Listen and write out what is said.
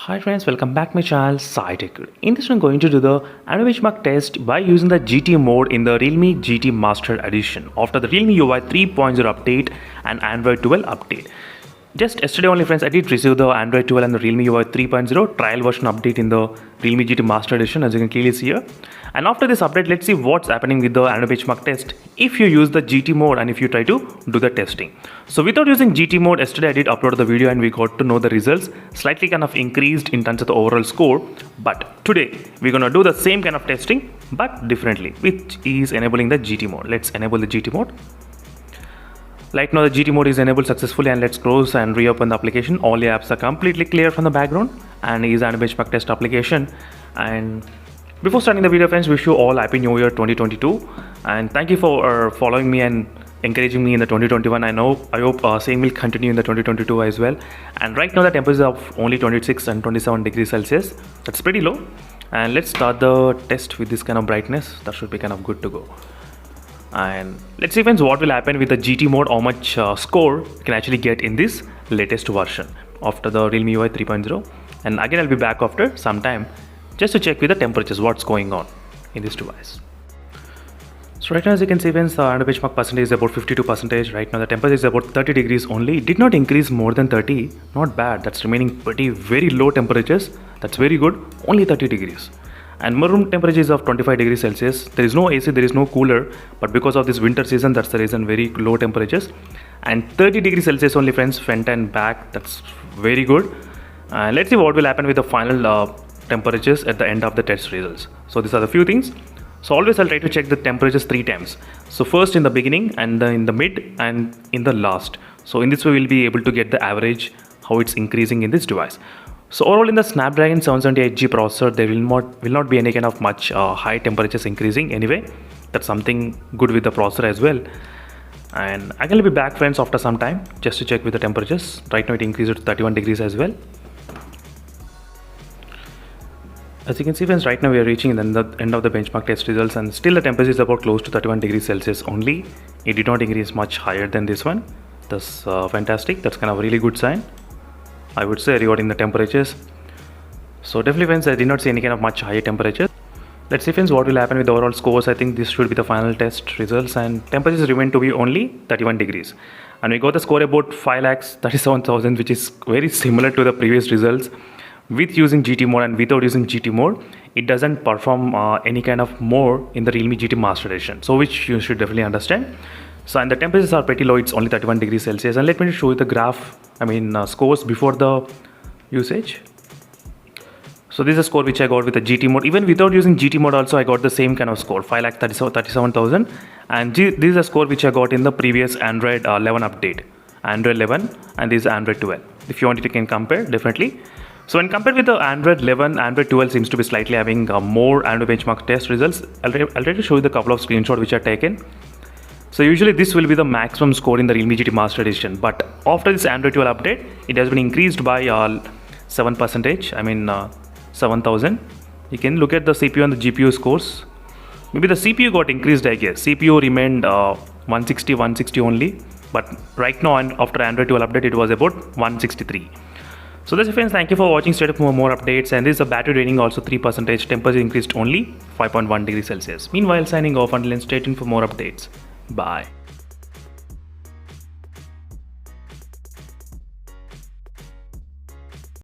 Hi friends, welcome back my channel SciTech. In this I'm going to do the Android benchmark test by using the GT mode in the Realme GT Master Edition after the Realme UI 3.0 update and Android 12 update. Just yesterday only friends, I did receive the Android 12 and the Realme UI 3.0 trial version update in the Realme GT Master Edition, as you can clearly see here. And after this update, let's see what's happening with the Android benchmark test if you use the GT mode and if you try to do the testing. So without using GT mode, yesterday I did upload the video and we got to know the results slightly kind of increased in terms of the overall score. But today we're gonna do the same kind of testing but differently, which is enabling the GT mode. Let's enable the GT mode. Right now the GT mode is enabled successfully, and let's close and reopen the application. All the apps are completely clear from the background and is an benchmark test application. And before starting the video friends, wish you all happy new year 2022 and thank you for following me and encouraging me in the 2021. I hope same will continue in the 2022 as well. And right now the temperatures are of only 26 and 27 degrees Celsius. That's pretty low. And let's start the test with this kind of brightness. That should be kind of good to go. And let's see friends what will happen with the GT mode, how much score you can actually get in this latest version after the Realme UI 3.0. And again I'll be back after some time just to check with the temperatures what's going on in this device. So right now as you can see friends, the Android benchmark percentage is about 52%. Right now the temperature is about 30 degrees only. It did not increase more than 30. Not bad. That's remaining pretty very low temperatures. That's very good. Only 30 degrees. And my room temperature is of 25 degrees Celsius. There is no AC, there is no cooler, but because of this winter season, that's the reason, very low temperatures. And 30 degrees Celsius only friends, front and back. That's very good. Let's see what will happen with the final temperatures at the end of the test results. So these are the few things. So always I'll try to check the temperatures 3 times. So first in the beginning, and then in the mid, and in the last. So in this way we'll be able to get the average, how it's increasing in this device. So overall in the Snapdragon 778G processor, there will not be any kind of much high temperatures increasing anyway. That's something good with the processor as well. And I'm going to be back friends after some time just to check with the temperatures. Right now it increased to 31 degrees as well. As you can see friends, right now we are reaching the end of the benchmark test results, and still the temperature is about close to 31 degrees Celsius only. It did not increase much higher than this one. That's fantastic. That's kind of a really good sign, I would say, regarding the temperatures. So definitely friends, I did not see any kind of much higher temperature. Let's see friends what will happen with the overall scores. I think this should be the final test results, and temperatures remain to be only 31 degrees. And we got the score about 5,37,000, which is very similar to the previous results with using GT mode. And without using GT mode, it doesn't perform any kind of more in the Realme GT Master Edition, so which you should definitely understand. So and the temperatures are pretty low, it's only 31 degrees Celsius. And let me show you the graph, scores before the usage. So this is a score which I got with the GT mode. Even without using GT mode also I got the same kind of score, 5,37,000. And this is a score which I got in the previous Android 11 update, Android 11, and this is Android 12. If you want it, you can compare definitely. So when compared with the Android 11, Android 12 seems to be slightly having more Android benchmark test results. I'll try to show you the couple of screenshots which are taken. So usually this will be the maximum score in the Realme GT Master Edition, but after this Android 12 update, it has been increased by 7%, 7,000. You can look at the CPU and the GPU scores. Maybe the CPU got increased, I guess. CPU remained 160 only, but right now and after Android 12 update, it was about 163. So that's it friends, thank you for watching. Stay tuned for more updates. And this is a battery draining also 3%, temperature increased only 5.1 degrees Celsius. Meanwhile, signing off until then, stay tuned for more updates. Bye.